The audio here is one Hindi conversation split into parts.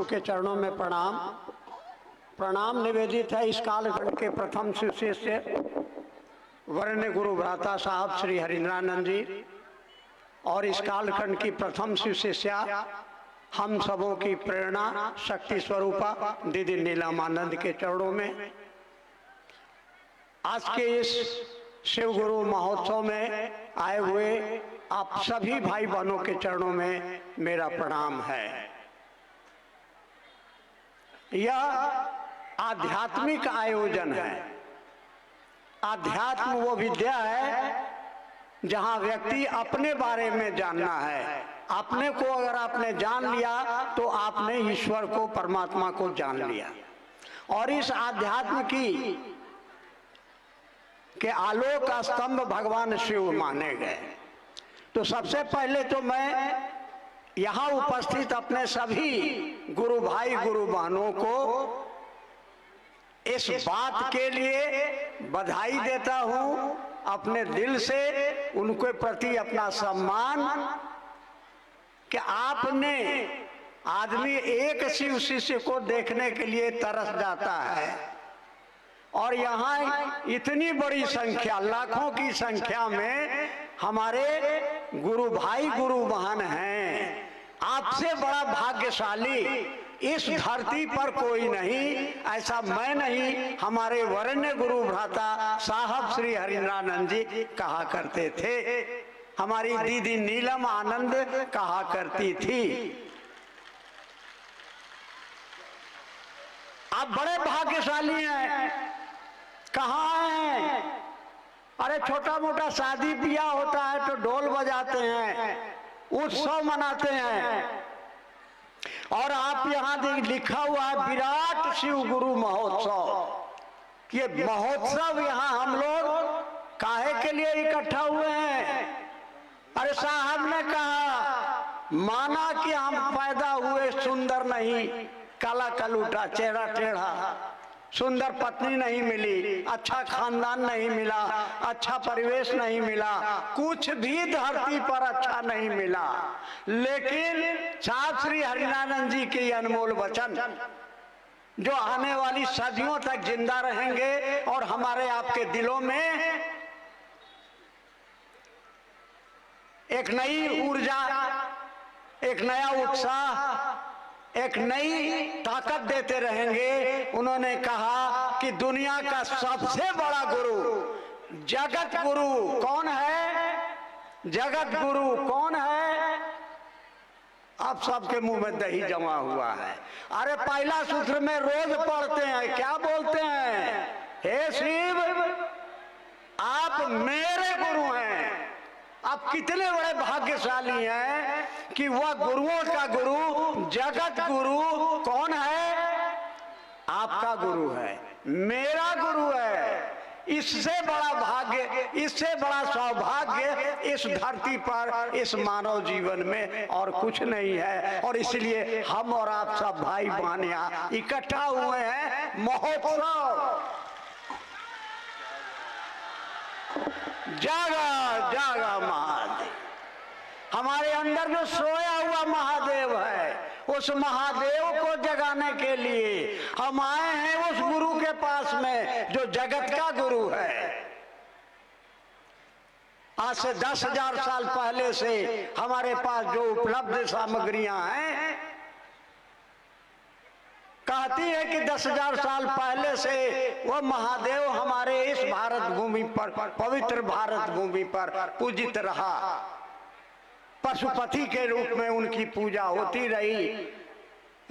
शिव के चरणों में प्रणाम। प्रणाम निवेदित है इस कालखंड के प्रथम शिष्य वरण्य गुरु भ्राता साहब श्री हरिंद्रानंद जी और इस कालखंड की प्रथम शिष्या हम सबों की प्रेरणा शक्ति स्वरूपा दीदी नीलमानंद के चरणों में आज के इस शिव गुरु महोत्सव में आए हुए आप सभी भाई बहनों के चरणों में मेरा प्रणाम है। यह आध्यात्मिक आयोजन है। आध्यात्म वो विद्या है जहां व्यक्ति अपने बारे में जानना है। अपने को अगर आपने जान लिया तो आपने ईश्वर को परमात्मा को जान लिया। और इस आध्यात्म की के आलोक का स्तंभ भगवान शिव माने गए। तो सबसे पहले तो मैं यहाँ उपस्थित अपने सभी गुरु भाई गुरु बहनों को इस बात के लिए बधाई देता हूँ, अपने दिल से उनके प्रति अपना सम्मान कि आपने आदमी एक शिव शिष्य को देखने के लिए तरस जाता है और यहाँ इतनी बड़ी संख्या लाखों की संख्या में हमारे गुरु भाई गुरु बहन हैं। आपसे बड़ा भाग्यशाली इस धरती पर कोई नहीं। ऐसा मैं नहीं, हमारे वरण्य गुरु भ्राता साहब श्री हरिंद्रानंद जी कहा करते थे, हमारी दीदी नीलम आनंद कहा करती थी। आप बड़े भाग्यशाली हैं। कहाँ हैं? अरे छोटा मोटा शादी ब्याह होता है तो ढोल बजाते हैं, उत्सव मनाते हैं, और आप यहाँ लिखा हुआ है विराट शिव गुरु महोत्सव। ये महोत्सव यहाँ हम लोग काहे के लिए इकट्ठा हुए हैं? अरे साहब ने कहा माना कि हम पैदा हुए सुंदर नहीं, काला कलूटा चेहरा टेढ़ा, सुंदर पत्नी नहीं मिली, अच्छा खानदान नहीं मिला, अच्छा परिवेश नहीं मिला, कुछ भी धरती पर अच्छा नहीं मिला। लेकिन साहब श्री हरिनानंद जी के अनमोल वचन जो आने वाली सदियों तक जिंदा रहेंगे और हमारे आपके दिलों में एक नई ऊर्जा, एक नया उत्साह, एक नई ताकत देते रहेंगे। उन्होंने कहा कि दुनिया का सबसे बड़ा गुरु जगत गुरु कौन है? जगत गुरु कौन है? आप सबके मुंह में दही जमा हुआ है। अरे पहला सूत्र में रोज पढ़ते हैं, क्या बोलते हैं? हे शिव आप मेरे गुरु हैं। आप कितने बड़े भाग्यशाली हैं कि वह गुरुओं का गुरु जगत गुरु कौन है? आपका गुरु है, मेरा गुरु है। इससे बड़ा भाग्य, इससे बड़ा सौभाग्य इस धरती पर, इस मानव जीवन में और कुछ नहीं है। और इसलिए हम और आप सब भाई बहन यहाँ इकट्ठा हुए हैं। महोत्सव जागा जागा महादेव, हमारे अंदर जो सोया हुआ महादेव है उस महादेव को जगाने के लिए हम आए हैं उस गुरु के पास में जो जगत का गुरु है। आज से 10,000 साल पहले से हमारे पास जो उपलब्ध सामग्रियां हैं, कहती है कि 10,000 साल पहले से वह महादेव हमारे इस भारत भूमि पर, पवित्र भारत भूमि पर पूजित रहा। पशुपति के रूप में उनकी पूजा होती रही।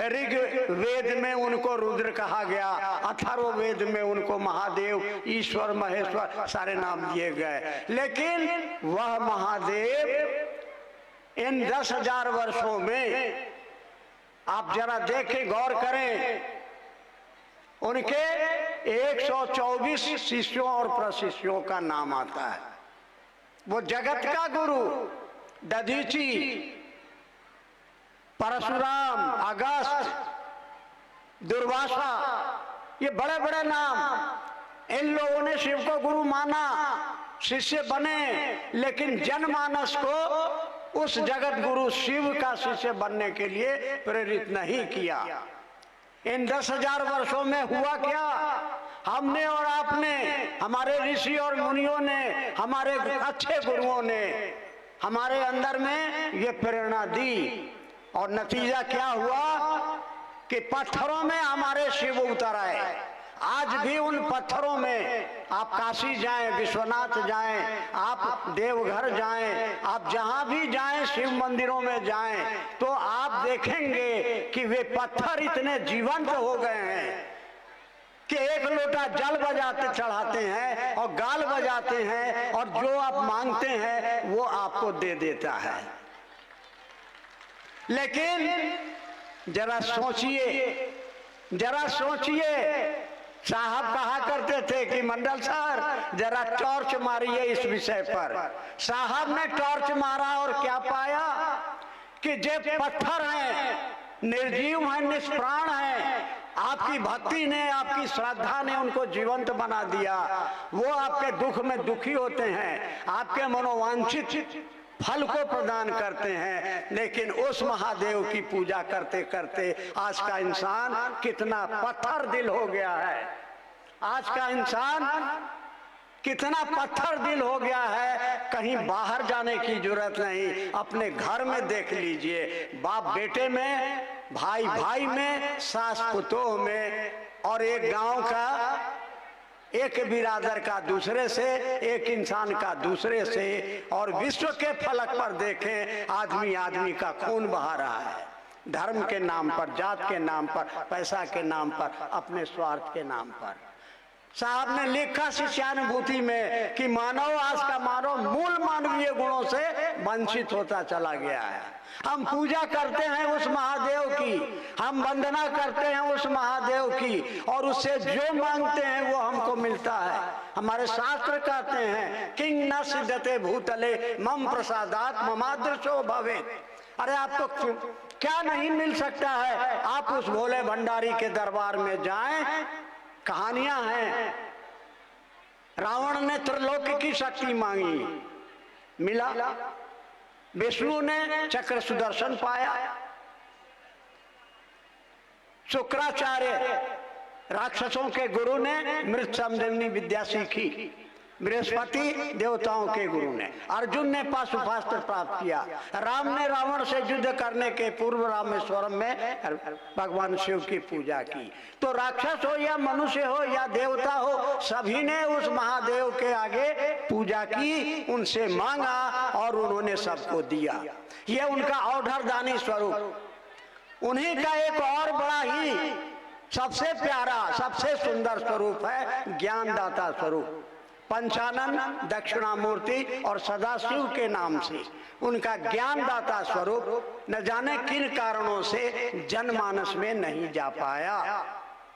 ऋग वेद में उनको रुद्र कहा गया, अथर्व वेद में उनको महादेव, ईश्वर, महेश्वर सारे नाम दिए गए। लेकिन वह महादेव इन 10,000 वर्षों में आप जरा देखें, गौर करें, उनके 124 शिष्यों और प्रशिष्यों का नाम आता है। वो जगत का गुरु दधीची, परशुराम, अगस्त, दुर्वासा, ये बड़े बड़े नाम। इन लोगों ने शिव को गुरु माना, शिष्य बने, लेकिन जनमानस को उस जगत गुरु शिव का शिष्य बनने के लिए प्रेरित नहीं किया। इन 10,000 वर्षों में हुआ क्या? हमने और आपने, हमारे ऋषि और मुनियों ने, हमारे अच्छे गुरुओं ने हमारे अंदर में ये प्रेरणा दी, और नतीजा क्या हुआ कि पत्थरों में हमारे शिव उतर आए। आज भी उन पत्थरों में आप काशी जाएं, विश्वनाथ जाएं, आप देवघर जाएं, आप जहां भी जाएं, शिव मंदिरों में जाएं, तो आप देखेंगे कि वे पत्थर इतने जीवंत हो गए हैं कि एक लोटा जल बजाते चढ़ाते हैं और गाल बजाते हैं, और जो आप मांगते हैं वो आपको दे देता है। लेकिन जरा सोचिए, साहब कहा करते थे कि मंडल सर जरा टॉर्च मारिए इस विषय पर। साहब ने टॉर्च मारा और क्या पाया कि जो पत्थर हैं, निर्जीव हैं, निष्प्राण हैं, आपकी भक्ति ने, आपकी श्रद्धा ने उनको जीवंत बना दिया। वो आपके दुख में दुखी होते हैं, आपके मनोवांछित फल को प्रदान करते हैं। लेकिन उस महादेव की पूजा करते करते आज का इंसान कितना पत्थर दिल हो गया है। आज का इंसान कितना पत्थर दिल हो गया है। कहीं बाहर जाने की जरूरत नहीं, अपने घर में देख लीजिए, बाप बेटे में, भाई भाई में, सास पुतोह में, और एक गांव का, एक बिरादर का दूसरे से, एक इंसान का दूसरे से, और विश्व के फलक पर देखें, आदमी आदमी का खून बहा रहा है, धर्म के नाम पर, जात के नाम पर, पैसा के नाम पर, अपने स्वार्थ के नाम पर। साहब ने लिखा शिष्यानुभूति में कि मानव आज का मानव मूल मानवीय गुणों से वंचित होता चला गया है। हम पूजा करते हैं उस महादेव की, हम वंदना करते हैं उस महादेव की, और उससे जो मांगते हैं वो हमको मिलता है। हमारे शास्त्र कहते हैं किंग न सिद्धते भूतले मम प्रसादात ममादृशो भवेत्। अरे आप तो क्या नहीं मिल सकता है? आप उस भोले भंडारी के दरबार में जाएं, कहानियां हैं, रावण ने त्रिलोक की शक्ति मांगी, मिला। विष्णु ने चक्र सुदर्शन पाया, शुक्राचार्य राक्षसों के गुरु ने मृत संजीवनी विद्या सीखी, बृहस्पति देवताओं के गुरु ने, अर्जुन ने पाशुपास्त्र प्राप्त किया, राम ने रावण से युद्ध करने के पूर्व रामेश्वरम में भगवान शिव की पूजा की। तो राक्षस हो या मनुष्य हो या देवता हो, सभी ने उस महादेव के आगे पूजा की, उनसे मांगा और उन्होंने सबको दिया। ये उनका औढ़रदानी स्वरूप। उन्हीं का एक और बड़ा ही सबसे प्यारा, सबसे सुंदर स्वरूप है ज्ञानदाता स्वरूप। पंचानन, दक्षिणामूर्ति और सदाशिव के नाम से उनका ज्ञानदाता स्वरूप न जाने किन कारणों से जनमानस में नहीं जा पाया।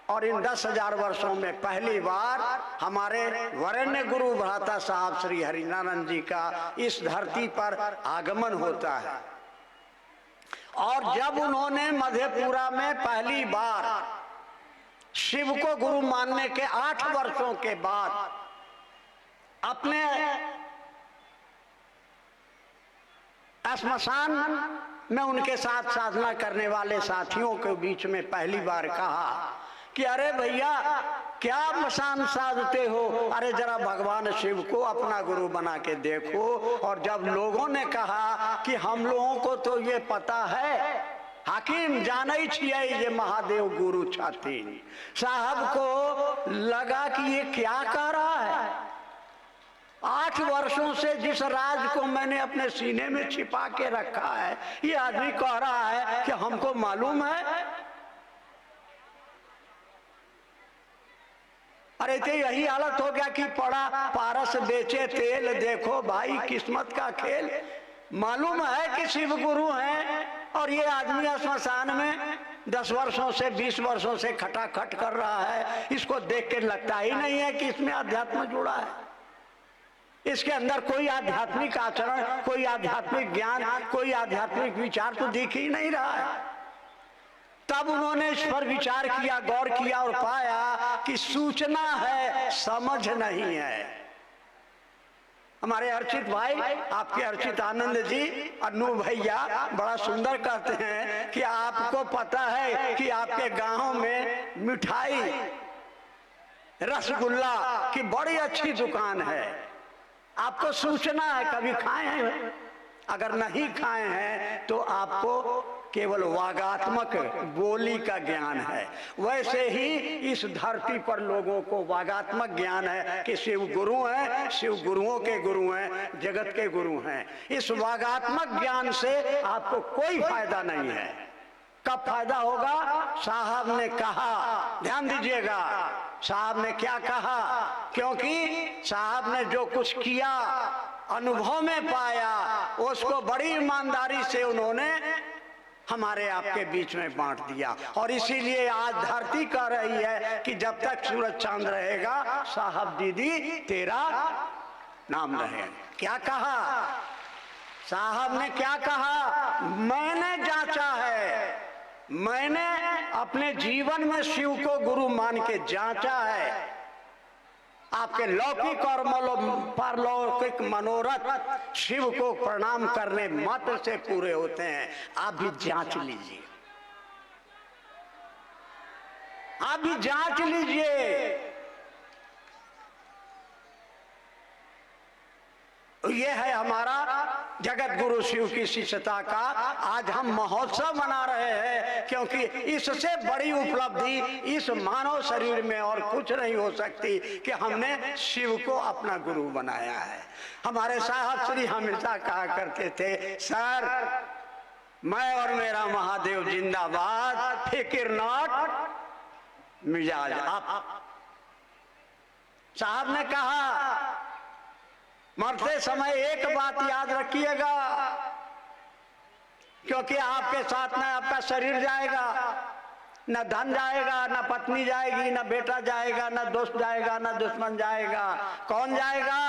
और इन 10,000 वर्षों में पहली बार हमारे वरेण्य गुरु भ्राता साहब श्री हरिनारायण जी का इस धरती पर आगमन होता है। और जब उन्होंने मधेपुरा में पहली बार शिव को गुरु मानने के 8 वर्षों के बाद अपने श्मशान में उनके साथ साधना करने वाले साथियों के बीच में पहली बार कहा कि अरे भैया क्या मसान साधते हो, अरे जरा भगवान शिव को अपना गुरु बना के देखो। और जब लोगों ने कहा कि हम लोगों को तो ये पता है, हाकिम जाने छिए ये महादेव गुरु छथिन, साहब को लगा कि ये क्या कह रहा है। 8 वर्षों से जिस राज को मैंने अपने सीने में छिपा के रखा है, ये आदमी कह रहा है कि हमको मालूम है। अरे तो यही हालत हो गया कि पड़ा पारस बेचे तेल, देखो भाई किस्मत का खेल। मालूम है कि शिव गुरु हैं, और ये आदमी श्मशान में 10 वर्षों से 20 वर्षों से खटाखट कर रहा है। इसको देख के लगता ही नहीं है कि इसमें अध्यात्म जुड़ा है, इसके अंदर कोई आध्यात्मिक आचरण, कोई आध्यात्मिक ज्ञान, कोई आध्यात्मिक विचार तो दिख ही नहीं रहा है। तब उन्होंने इस पर विचार किया, गौर किया और पाया कि सूचना है, समझ नहीं है। हमारे अर्चित भाई, आपके अर्चित आनंद जी, अनु भैया बड़ा सुंदर कहते हैं कि आपको पता है कि आपके गांव में मिठाई रसगुल्ला की बड़ी अच्छी दुकान है, आपको सूचना है, कभी खाए हैं? अगर नहीं खाए हैं तो आपको केवल वागात्मक बोली का ज्ञान है। वैसे ही इस धरती पर लोगों को वागात्मक ज्ञान है कि शिव गुरु हैं, शिव गुरुओं के गुरु हैं, जगत के गुरु हैं। इस वागात्मक ज्ञान से आपको कोई फायदा नहीं है। कब फायदा होगा? साहब ने कहा, ध्यान दीजिएगा, साहब ने क्या कहा, क्योंकि साहब ने जो कुछ किया, अनुभव में पाया, उसको बड़ी ईमानदारी से उन्होंने हमारे आपके बीच में बांट दिया। और इसीलिए आज धरती कह रही है कि जब तक सूरज चांद रहेगा, साहब दीदी तेरा नाम रहेगा। क्या कहा साहब ने? क्या कहा? मैंने जांचा है, मैंने अपने जीवन में शिव को गुरु मान के जांचा है। आपके लौकिक और पारलौकिक मनोरथ शिव को प्रणाम करने मात्र से पूरे होते हैं। आप भी जांच लीजिए, आप भी जांच लीजिए। ये है हमारा जगत गुरु शिव की शिष्यता का आज हम महोत्सव मना रहे हैं, क्योंकि इससे बड़ी उपलब्धि इस मानव शरीर में और कुछ नहीं हो सकती कि हमने शिव को अपना गुरु बनाया है। हमारे साहब श्री हमेशा कहा करते थे, सर मैं और मेरा महादेव जिंदाबाद, फिक्र नॉट मिजाज आप। साहब ने कहा, मरते समय एक बात याद रखिएगा, क्योंकि आपके साथ न आपका शरीर जाएगा, न धन जाएगा, न पत्नी जाएगी, न बेटा जाएगा, न दोस्त जाएगा, न दुश्मन जाएगा। कौन जाएगा?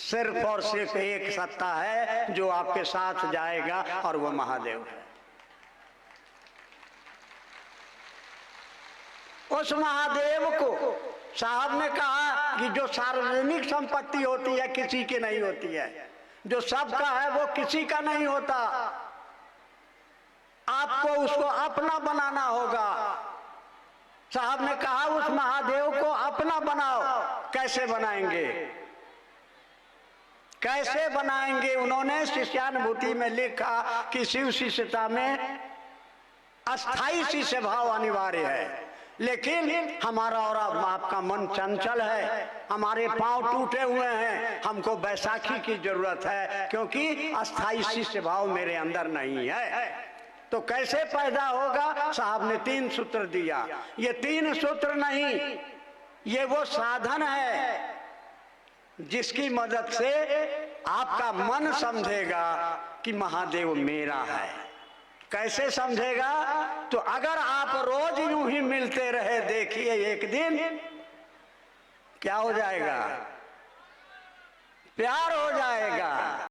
सिर्फ और सिर्फ एक सत्ता है जो आपके साथ जाएगा, और वह महादेव है। उस महादेव को साहब ने कहा कि जो सार्वजनिक संपत्ति होती है किसी की नहीं होती है, जो सबका है वो किसी का नहीं होता। आपको उसको अपना बनाना होगा। साहब ने कहा उस महादेव को अपना बनाओ। कैसे बनाएंगे? कैसे बनाएंगे? उन्होंने शिष्यानुभूति में लिखा कि शिव शिष्यता में अस्थाई शिष्य भाव अनिवार्य है, लेकिन हमारा और आपका मन चंचल है, हमारे पांव टूटे हुए हैं, हमको बैसाखी की जरूरत है, क्योंकि अस्थाई शिष्य भाव मेरे अंदर नहीं है। तो कैसे पैदा होगा? साहब ने 3 सूत्र दिया। ये 3 सूत्र नहीं, ये वो साधन है जिसकी मदद से आपका मन समझेगा कि महादेव मेरा है। कैसे समझेगा? तो अगर आप रोज यूं ही मिलते रहे, देखिए एक दिन क्या हो जाएगा? प्यार हो जाएगा।